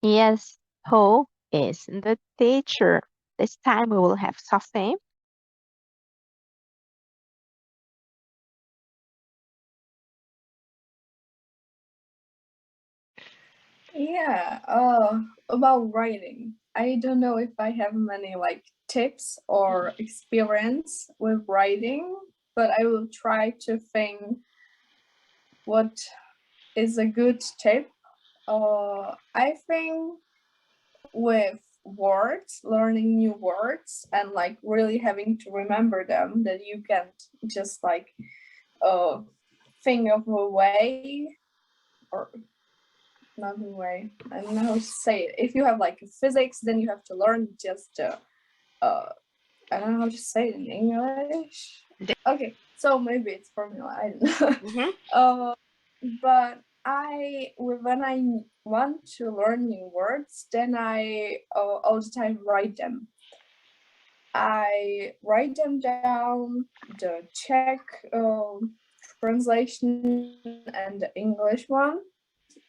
Yes, who is the teacher? This time we will have Sofie. Yeah, about writing. I don't know if I have many like tips or experience with writing, but I will try to think what is a good tip. I think with words, learning new words and like really having to remember them, that you can't just like uh think of a way, or not a way. I don't know how to say it. If you have like physics, then you have to learn just I don't know how to say it in English. Okay, so maybe it's formula. I don't know. Mm-hmm. But when I want to learn new words, then I all the time write them. I write them down, the Czech translation and the English one,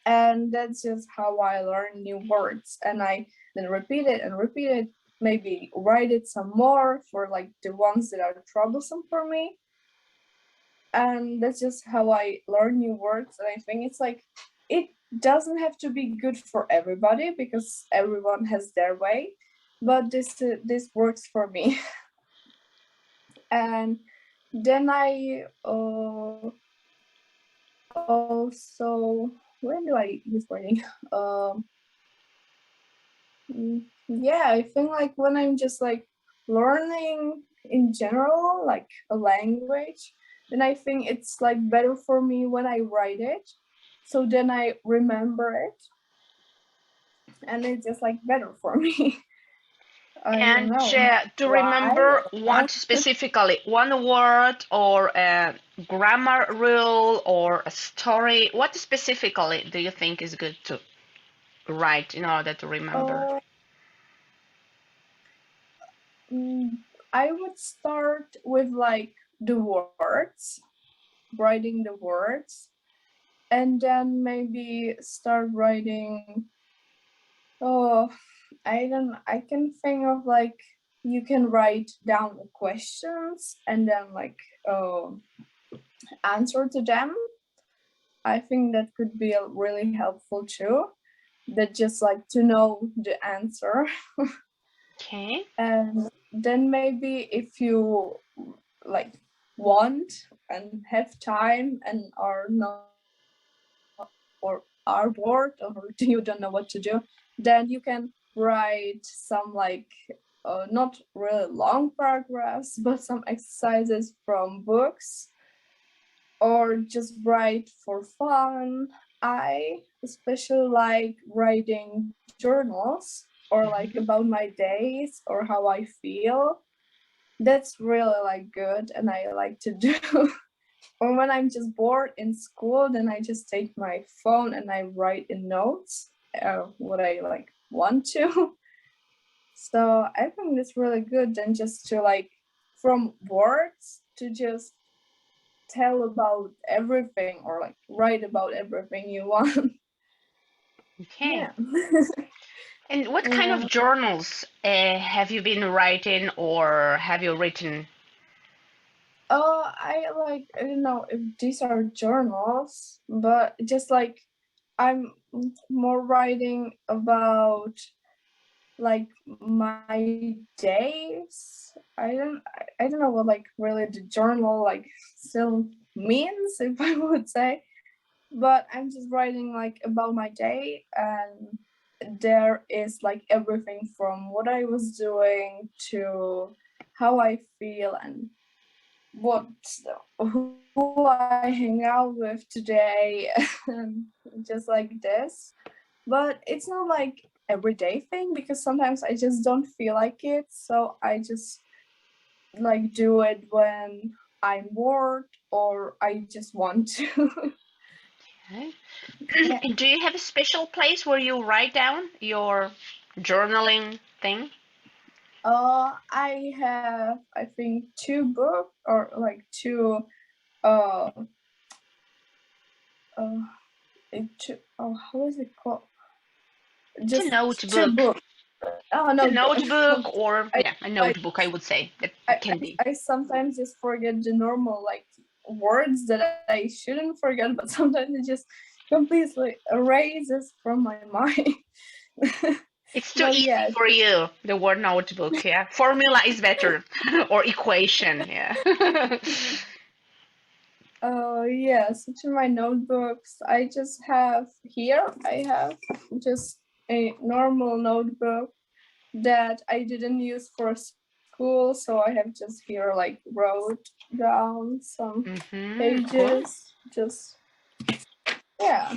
and that's just how I learn new words. And I then repeat it and repeat it, maybe write it some more for like the ones that are troublesome for me. And that's just how I learn new words. And I think it's like, it doesn't have to be good for everybody because everyone has their way, but this works for me. And then I also, when do I use writing? Yeah, I think like when I'm just like learning in general, like a language, then I think it's like better for me when I write it. So then I remember it, and it's just like better for me. I don't And know to why. remember what specifically, one word or a grammar rule or a story, what specifically do you think is good to write in order to remember? Uh, I would start with like the words, writing the words, and then maybe start writing. Oh, I can think of like, you can write down the questions and then like answer to them. I think that could be really helpful too. That just like to know the answer. Okay. And then maybe if you like want and have time and are not, or are bored, or you don't know what to do, then you can write some like not really long paragraphs, but some exercises from books, or just write for fun. I especially like writing journals, or like Mhm. about my days or how I feel. That's really like good, and I like to do. Or when I'm just bored in school, then I just take my phone and I write in notes what I like want to. So I think that's really good. Then just to like, from words to just tell about everything, or like write about everything you want. Okay. Yeah. And what kind of And journals have you been writing or have you written? I don't know if these are journals, but just like I'm more writing about like my days. I don't know what like really the journal like still means, if I would say, but I'm just writing like about my day, and there is like everything from what I was doing to how I feel, and what who I hang out with today, and just like this. But it's not like everyday thing, because sometimes I just don't feel like it, so I just like do it when I'm bored or I just want to. Okay. Yeah. And do you have a special place where you write down your journaling thing? I have, I think, two books, or like two uh uh how is it called? It's a just two notebook. books. Oh, It's a notebook. notebook or I, yeah, a I notebook, I would say. It I, can be. I sometimes just forget the normal like words that I shouldn't forget, but sometimes it just completely erases from my mind. It's too But easy yeah, for you, the word notebook, yeah. Formula is better, or equation, yeah. yeah, so to my notebooks, I just have here, I have just a normal notebook that I didn't use for school, so I have just here like wrote down some Cool. pages, just yeah.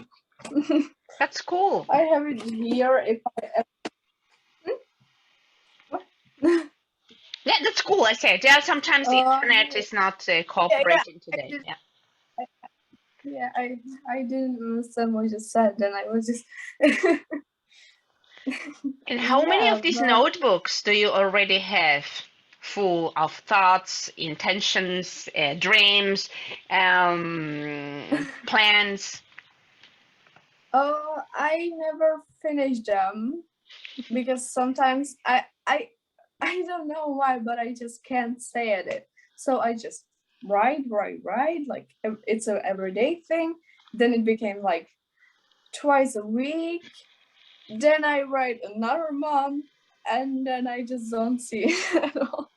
That's cool. I have it here if I Yeah, that's cool. I said, yeah, sometimes the internet is not yeah, cooperating I today. did, Yeah. yeah, I didn't understand what you just said, then I was just And how many yeah, of these but notebooks do you already have? Full of thoughts, intentions, dreams, plans. I never finish them because sometimes I don't know why, but I just can't say it. So I just write like it's a everyday thing. Then it became like twice a week. Then I write another month, and then I just don't see it at all.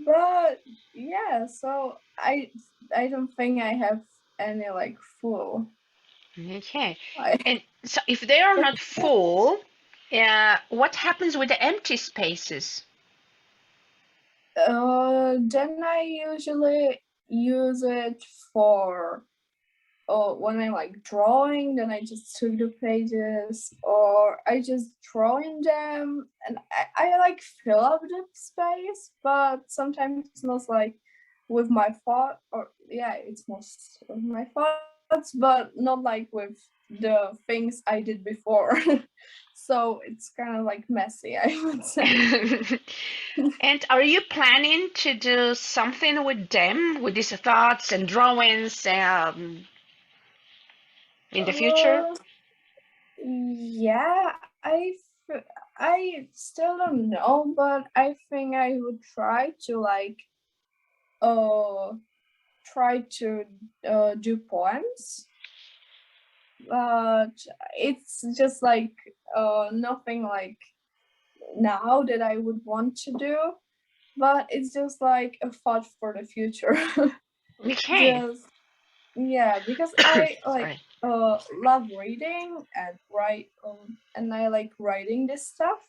But yeah, so I don't think I have any like full. Okay. I And so if they are not full, what happens with the empty spaces? then I usually use it for when I like drawing, then I just took the pages or I just draw in them and I like fill up the space, but sometimes it's most like with my thought or yeah, it's most with my thoughts, but not like with the things I did before. So it's kind of like messy, I would say. And are you planning to do something with them, with these thoughts and drawings, in the future? Uh, yeah, I still don't know, but I think I would try to like uh try to do poems, but it's just like nothing like now that I would want to do, but it's just like a thought for the future. Okay. Just yeah, because I like Sorry. love reading and write and I like writing this stuff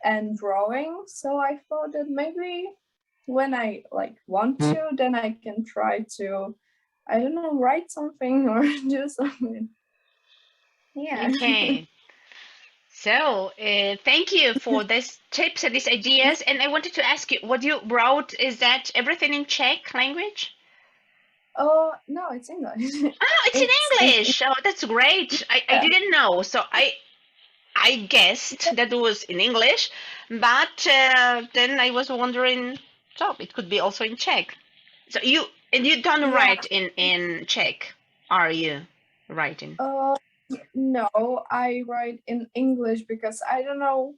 and drawing. So I thought that maybe when I like want to, then I can try to, I don't know, write something or do something. Yeah. Okay. So, thank you for these tips and these ideas. And I wanted to ask you, what you wrote, is that everything in Czech language? Oh no, it's English. Oh, it's in It's English. Oh, that's great. I yeah. didn't know. So I guessed that it was in English, but then I was wondering, so it could be also in Czech. So you don't Yeah. write in Czech, are you writing? Uh no, I write in English because I don't know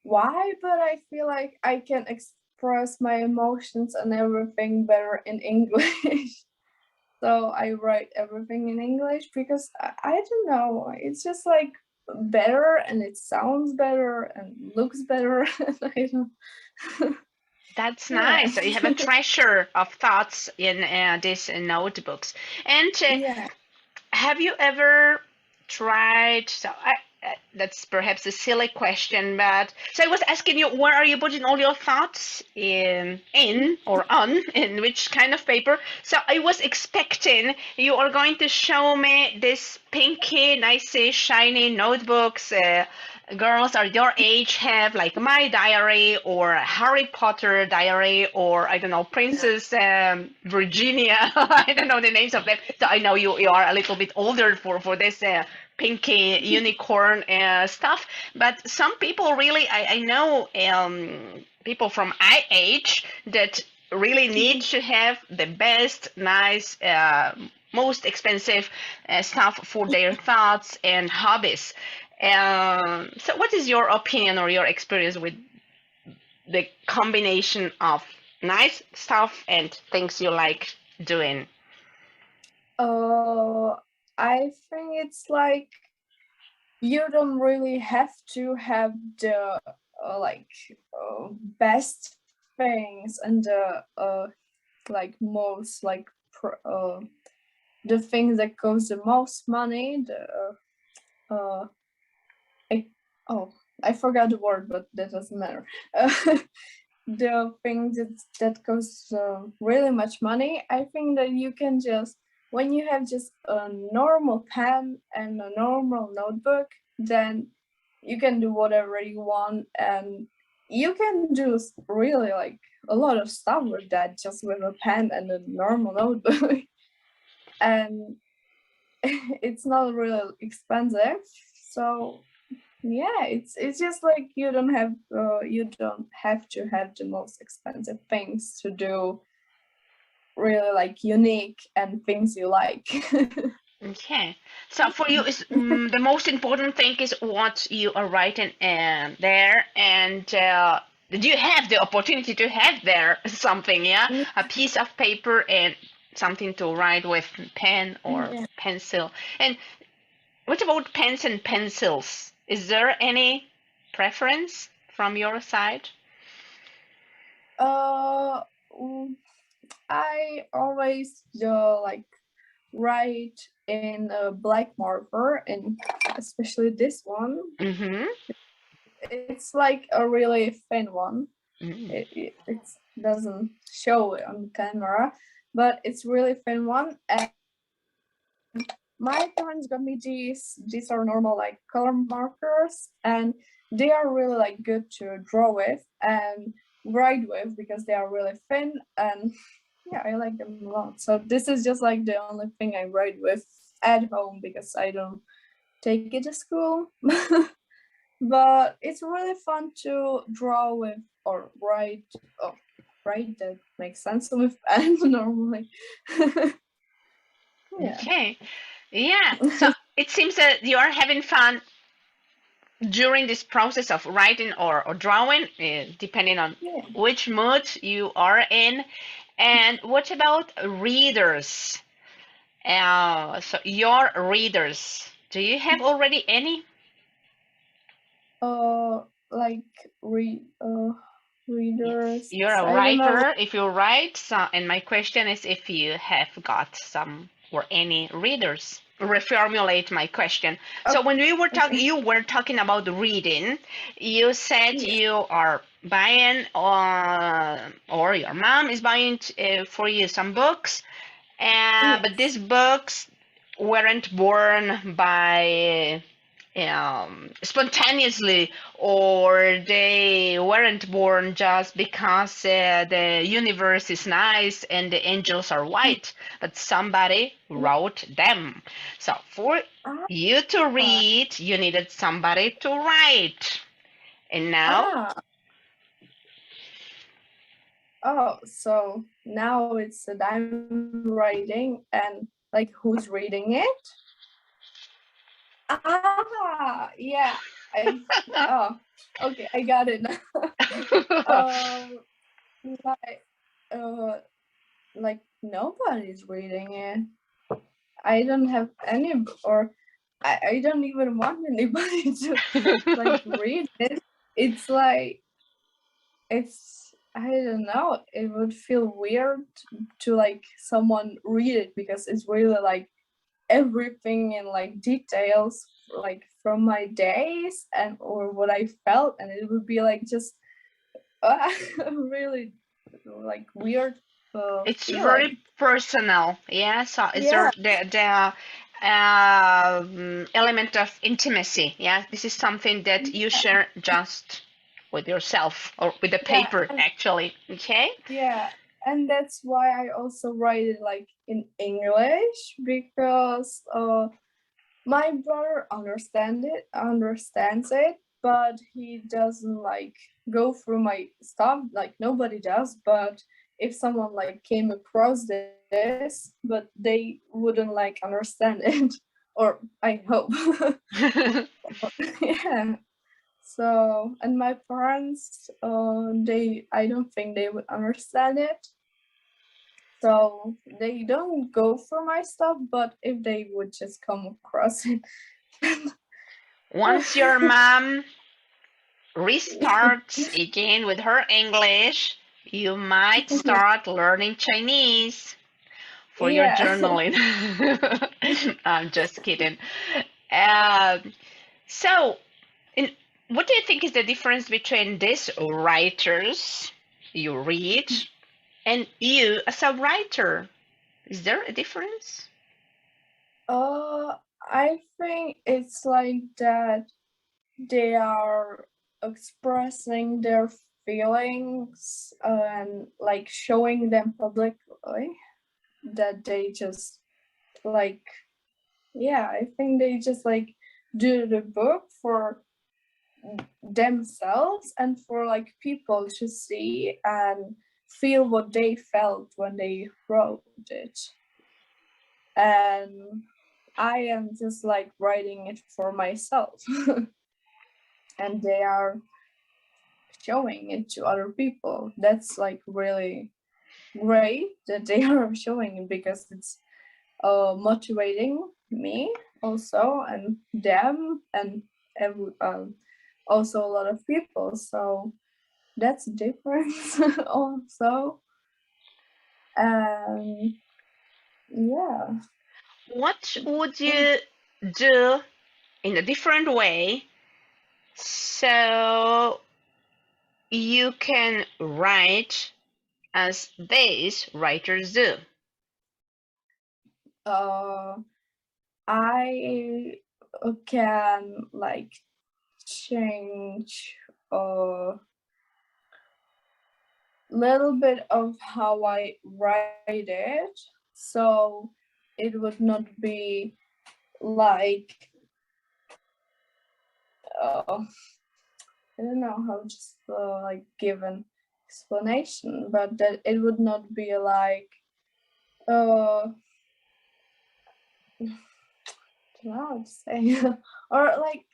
why, but I feel like I can express my emotions and everything better in English. So I write everything in English because I don't know, it's just like better and it sounds better and looks better. I don't, That's yeah. nice. So you have a treasure of thoughts in these notebooks. And Yeah. have you ever tried? So that's perhaps a silly question, but so I was asking you, where are you putting all your thoughts in or on, in which kind of paper? So I was expecting you are going to show me this pinky, nicey, shiny notebooks. Girls are your age have like my diary or a Harry Potter diary or I don't know Princess Virginia. I don't know the names of them. So I know you are a little bit older for this pinky unicorn stuff. But some people really I know people from my age that really need to have the best, nice, most expensive stuff for their thoughts and hobbies. So what is your opinion or your experience with the combination of nice stuff and things you like doing? I think it's like you don't really have to have the best things and the like most like the things that cost the most money. Uh, I, I forgot the word, but that doesn't matter. The things that cost really much money. I think that you can just, when you have just a normal pen and a normal notebook, then you can do whatever you want, and you can do really like a lot of stuff with that, just with a pen and a normal notebook. And it's not really expensive, so yeah, it's just like you don't have to have the most expensive things to do really like unique and things you like. Okay. So for you, is the most important thing is what you are writing there, and do you have the opportunity to have there something, yeah, a piece of paper and something to write with pen or Yeah. pencil? And what about pens and pencils? Is there any preference from your side? I always like write in a black marker, and especially this one. Mm-hmm. It's like a really thin one. Mm. It doesn't show it on camera, but it's really thin one. And my parents got me these. These are normal like color markers, and they are really like good to draw with and write with because they are really thin, and yeah, I like them a lot. So this is just like the only thing I write with at home because I don't take it to school. But it's really fun to draw with or write. Oh, write, that makes sense with pen normally. Yeah. Okay. Yeah. So it seems that you are having fun during this process of writing or drawing, depending on Yeah. which mood you are in. And what about readers? So your readers, do you have already any? Like readers. You're a I don't know. writer if you write, so, and my question is if you have got some or any readers. Reformulate my question. So when we were talking, Okay. you were talking about reading. You said Yeah. you are buying, or your mom is buying for you some books, but Yes. these books weren't born by spontaneously, or they weren't born just because the universe is nice and the angels are white, but somebody Yeah. wrote them. So for Ah. you to read, you needed somebody to write. And now, Ah. Oh, so now it's that I'm writing, and like who's reading it? Ah, yeah. I oh, okay, I got it now. um, like like nobody's reading it. I don't have any, or I don't even want anybody to like read it. It's like I don't know. It would feel weird to like someone read it because it's really like everything in like details like from my days and or what I felt, and it would be like just really like weird it's very feeling. personal, yeah. So is Yeah. there the element of intimacy? Yeah, this is something that you share just with yourself or with the Yeah. paper, And actually. Okay. yeah, and that's why I also write it like in English because my brother understands it, but he doesn't like go through my stuff like nobody does. But if someone like came across this, but they wouldn't like understand it. or I hope. Yeah. So, and my parents, I don't think they would understand it. So they don't go for my stuff, but if they would just come across it. Once your mom restarts again with her English, you might start learning Chinese for your Yeah. journaling. I'm just kidding. Um, so, in, what do you think is the difference between these writers you read and you as a writer? Is there a difference? I think it's like that they are expressing their feelings and like showing them publicly, that they just like, yeah, I think they just like do the book for themselves and for like people to see and feel what they felt when they wrote it. And I am just like writing it for myself. And they are showing it to other people. That's like really great that they are showing it, because it's motivating me also, and them, and every, also a lot of people. So that's different also. Yeah. What would you do in a different way so you can write as these writers do? I can like change a little bit of how I write it, so it would not be like I don't know how to like give an explanation, but that it would not be like I don't know how to say or like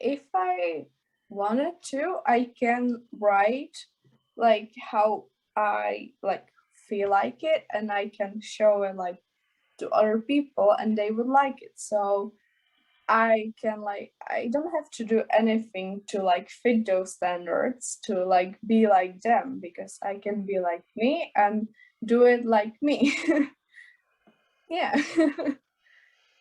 if I wanted to, I can write like how I like feel like it, and I can show it like to other people and they would like it. So I can like, I don't have to do anything to like fit those standards to like be like them, because I can be like me and do it like me. Yeah.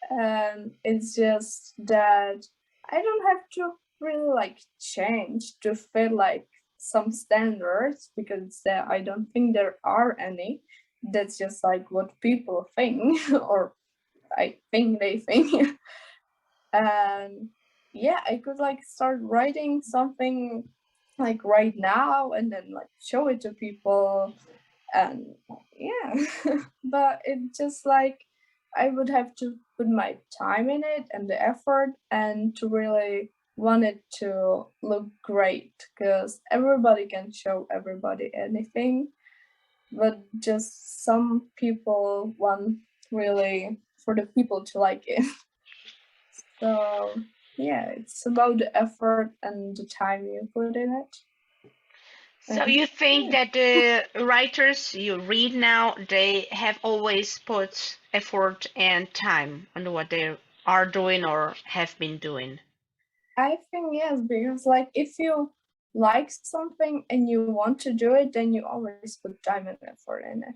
And it's just that I don't have to really like change to fit like some standards, because I don't think there are any. That's just like what people think, or I think they think. And yeah, I could like start writing something like right now and then like show it to people. And yeah. But it just like, I would have to put my time in it and the effort, and to really want it to look great, because everybody can show everybody anything, but just some people want really for the people to like it. So yeah, it's about the effort and the time you put in it. So And you think yeah. that the writers you read now, they have always put effort and time on what they are doing or have been doing? I think yes, because like if you like something and you want to do it, then you always put time and effort in it.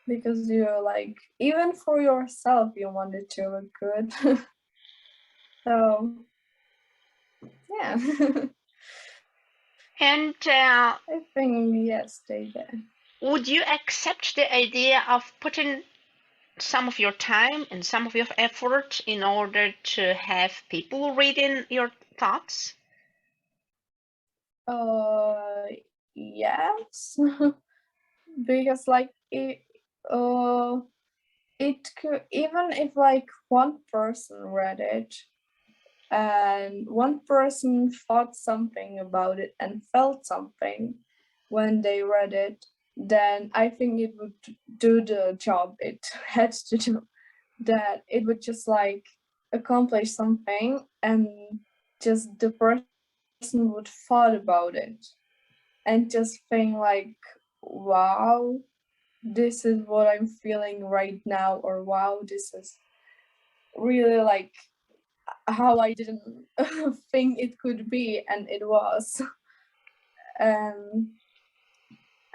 Because you're like, even for yourself, you want it to look good. So yeah. And I think yes, they did. would you accept the idea of putting some of your time and some of your effort in order to have people reading your thoughts? Uh yes. Because like it could, even if like one person read it and one person thought something about it and felt something when they read it, then I think it would do the job it had to do. that it would just like accomplish something and just the person would thought about it and just think like, wow, this is what I'm feeling right now, or wow, this is really like how I didn't think it could be, and it was. And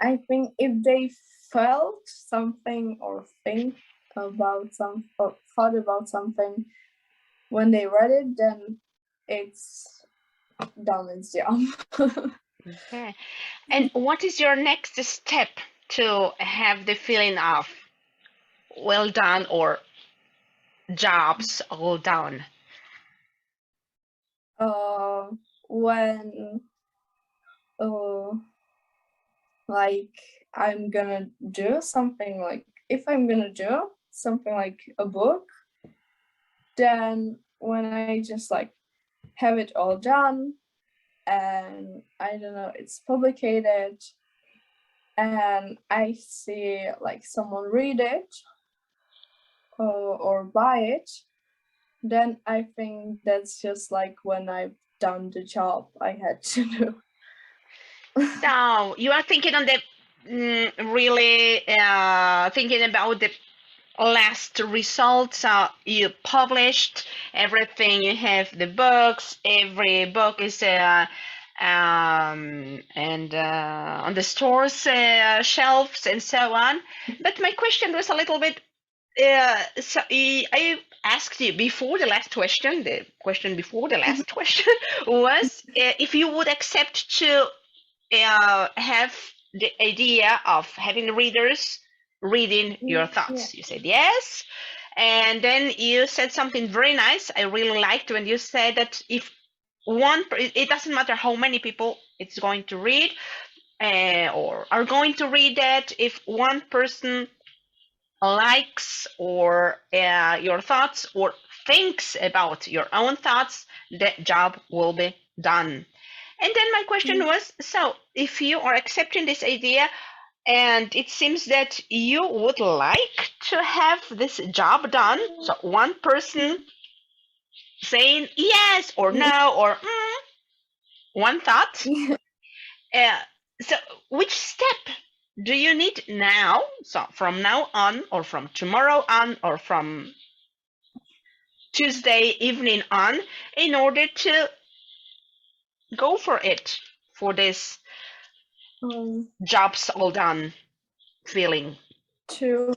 I think if they felt something or think about or thought about something when they read it, then it's done its job. Okay. And what is your next step to have the feeling of well done or jobs all done? When like I'm gonna do something, like if I'm gonna do something like a book, then when I just like have it all done and I don't know, it's publicated and I see like someone read it or buy it, then I think that's just like when I've done the job I had to do. So you are thinking on the really thinking about the last results. You published everything. You have the books. Every book is and on the stores shelves and so on. But my question was a little bit. So I asked you before the last question. The question before the last question was if you would accept to have the idea of having readers reading your thoughts. Yeah. You said yes. And then you said something very nice. I really liked when you said that if it doesn't matter how many people it's going to read or are going to read that, if one person likes or your thoughts or thinks about your own thoughts, the job will be done. And then my question was, so if you are accepting this idea and it seems that you would like to have this job done, so one person saying yes or no or one thought, so which step do you need now, so from now on or from tomorrow on or from Tuesday evening on, in order to go for it, for this jobs all done feeling? To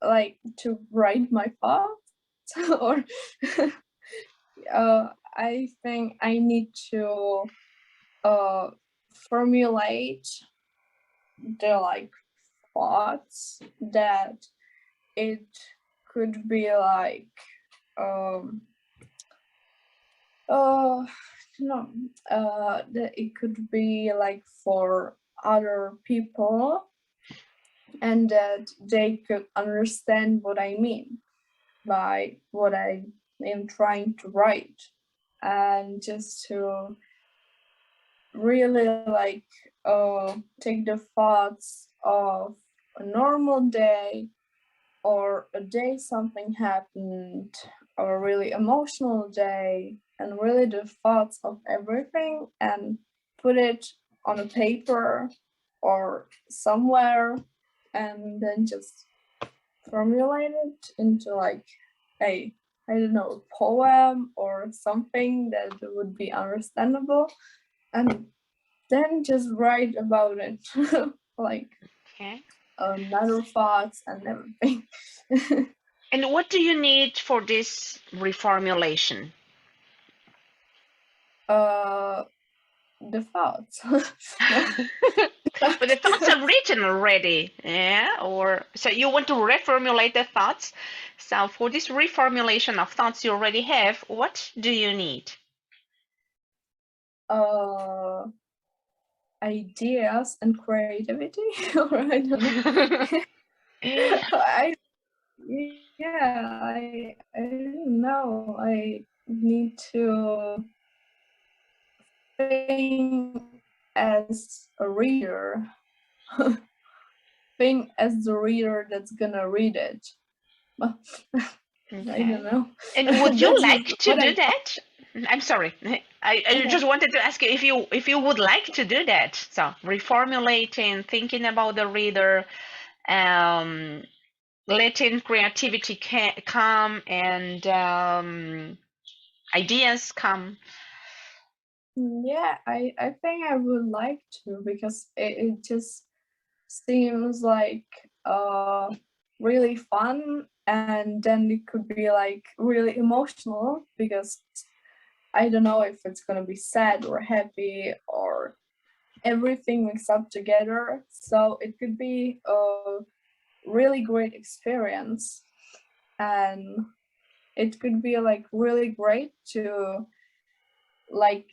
write my thoughts or I think I need to formulate the like thoughts that it could be like no that it could be like for other people and that they could understand what I mean by what I am trying to write, and just to really like take the thoughts of a normal day or a day something happened or a really emotional day, and really the thoughts of everything and put it on a paper or somewhere and then just formulate it into like a, I don't know, a poem or something that would be understandable, and then just write about it like other thoughts and everything. And what do you need for this reformulation? The thoughts. But the thoughts are written already, yeah? Or so you want to reformulate the thoughts. So for this reformulation of thoughts you already have, what do you need? Ideas and creativity, or I don't know. I don't know. I need to think as a reader. Think as the reader that's gonna read it. I don't know. And would you That's like just to what do I thought. that? I'm sorry. I Okay. just wanted to ask you if you would like to do that. So reformulating, thinking about the reader, um, letting creativity come and ideas come. Yeah, I think I would like to, because it just seems like really fun, and then it could be like really emotional, because I don't know if it's gonna be sad or happy or everything mixed up together. So it could be a really great experience, and it could be like really great to like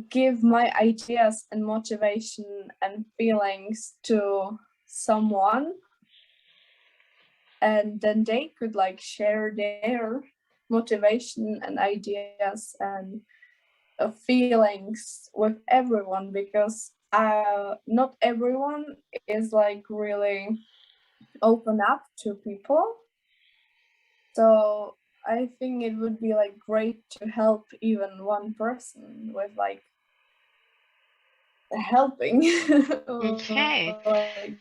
give my ideas and motivation and feelings to someone, and then they could like share their motivation and ideas and feelings with everyone, because not everyone is like really open up to people. So I think it would be like great to help even one person with like helping Okay. like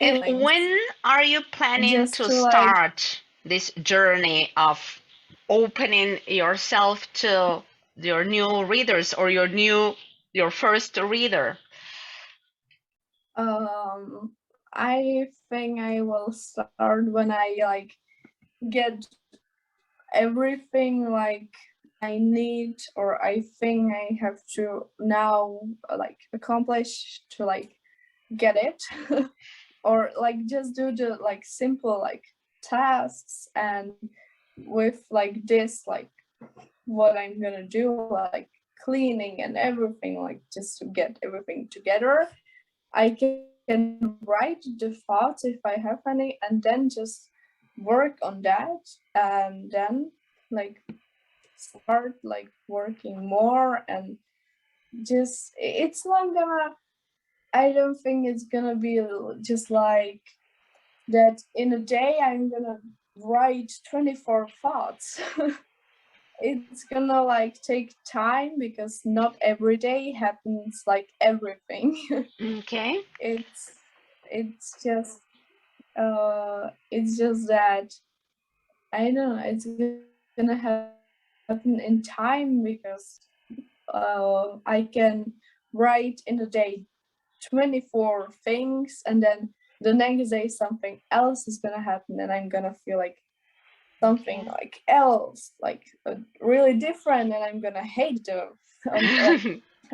And feelings, when are you planning just to to like start this journey of opening yourself to your new readers or your first reader? I think I will start when I like get everything like I need, or I think I have to now like accomplish to like get it. Or like just do the like simple like tasks, and with like this like what I'm gonna do, like cleaning and everything, like just to get everything together. I can write the thoughts if I have any, and then just work on that, and then like start like working more, and just it's not gonna, I don't think it's gonna be just like that in a day I'm gonna write 24 thoughts. It's gonna like take time, because not every day happens like everything. Okay. It's just that I don't know, it's gonna happen in time, because I can write in a day 24 things, and then the next day something else is gonna happen, and I'm gonna feel like something Okay. like else, like really different, and I'm gonna hate the like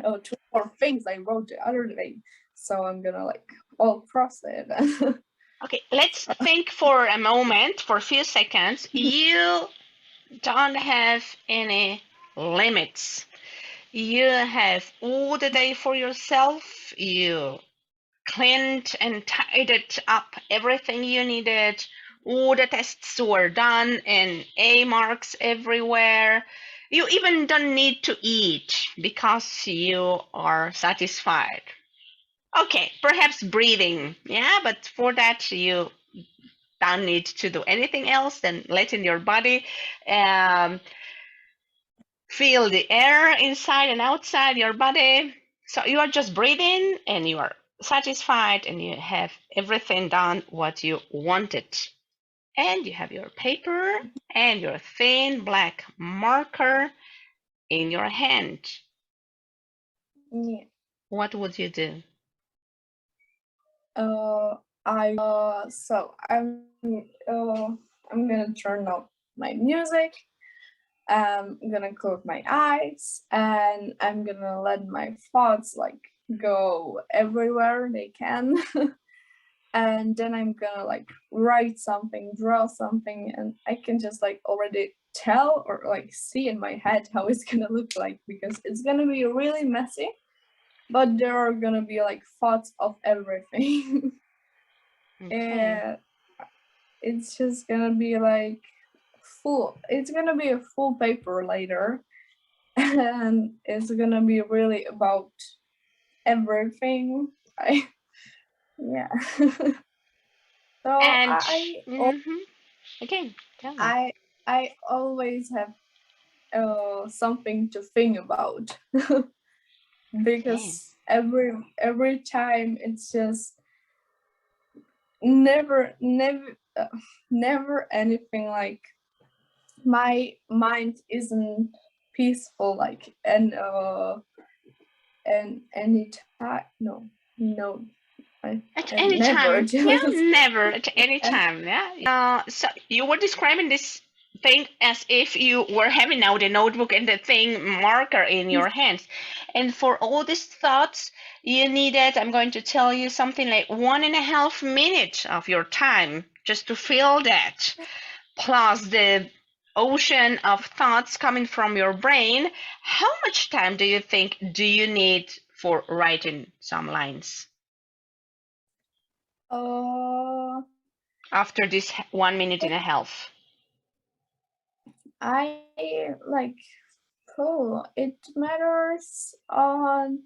24 things I wrote the other day. So I'm gonna like all cross it. Okay, let's think for a moment, for a few seconds. You don't have any limits. You have all the day for yourself. You cleaned and tidied up everything you needed. All the tests were done and A marks everywhere. You even don't need to eat because you are satisfied. Okay, perhaps breathing, yeah, but for that you don't need to do anything else than letting your body um, feel the air inside and outside your body. So you are just breathing and you are satisfied and you have everything done what you wanted. And you have your paper and your thin black marker in your hand. Yeah. What would you do? I so I'm gonna turn off my music. I'm gonna close my eyes, and I'm gonna let my thoughts like go everywhere they can. And then I'm gonna like write something, draw something, and I can just like already tell or like see in my head how it's gonna look like, because it's gonna be really messy, but there are gonna be like thoughts of everything. Okay. And it's just gonna be like full, it's gonna be a full paper later. And it's gonna be really about everything. Yeah. So And I mhm. Again, tell me. I always have something to think about Okay. because every time it's just never anything like my mind isn't peaceful like and any time no At I any never time. Yeah, just never at any time. Yeah. So you were describing this thing as if you were having now the notebook and the thing marker in your hands. And for all these thoughts, you needed, I'm going to tell you something like 1.5 minutes of your time just to feel that. Plus the ocean of thoughts coming from your brain. How much time do you think do you need for writing some lines? uh After this 1 minute and a half. I like cool. It matters on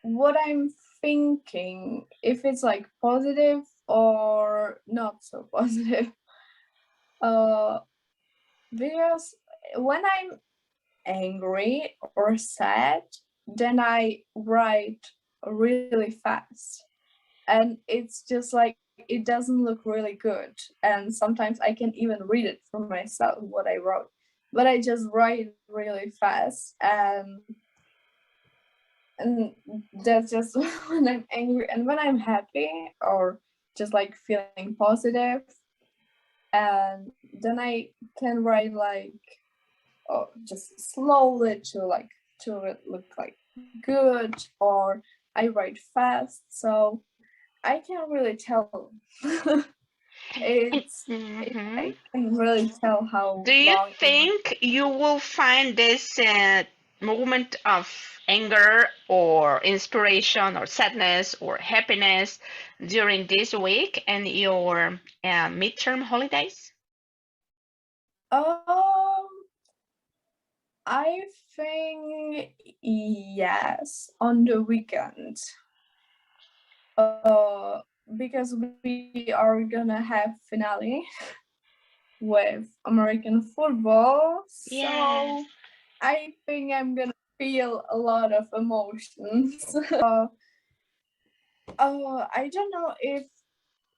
what I'm thinking, if it's like positive or not so positive. Uh, because when I'm angry or sad, then I write really fast. And it's just like it doesn't look really good. And sometimes I can even read it for myself what I wrote. But I just write really fast and that's just when I'm angry and when I'm happy or just like feeling positive and then I can write like just slowly to it look like good or I write fast so I can't really tell Mhm. I can really tell how Do you long it think you will find this moment of anger or inspiration or sadness or happiness during this week and your midterm holidays? um I think yes on the weekend uh because we are gonna have finale with American football Yes. so I think I'm gonna feel a lot of emotions I don't know if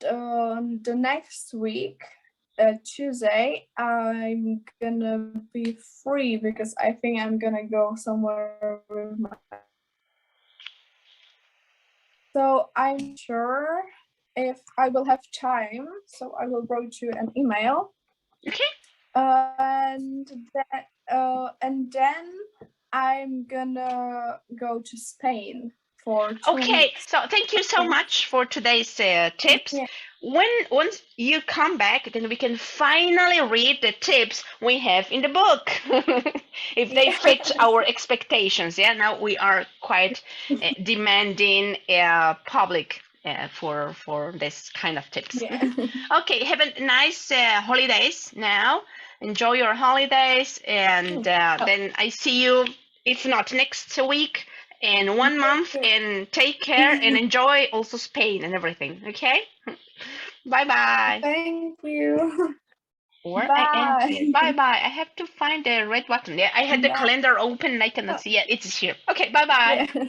the next week, Tuesday, I'm gonna be free because I think I'm gonna go somewhere with my. So I'm sure if I will have time, so I will write you an email. Okay. And then I'm gonna go to Spain for 2 weeks. Okay, so thank you so And much for today's tips. yeah, Once you come back, then we can finally read the tips we have in the book, if they fit yes, our expectations. Yeah, now we are quite demanding public for this kind of tips. yeah. Okay, have a nice holidays now. Enjoy your holidays, and Oh, then I see you, if not next week, in 1 month, and take care and you enjoy also Spain and everything. Okay? Bye bye. Thank you. Or I end Bye. here. Bye bye. I have to find the red button. Yeah, I had the Bye. calendar open and I cannot see it. It's here. Okay, bye bye. Yeah.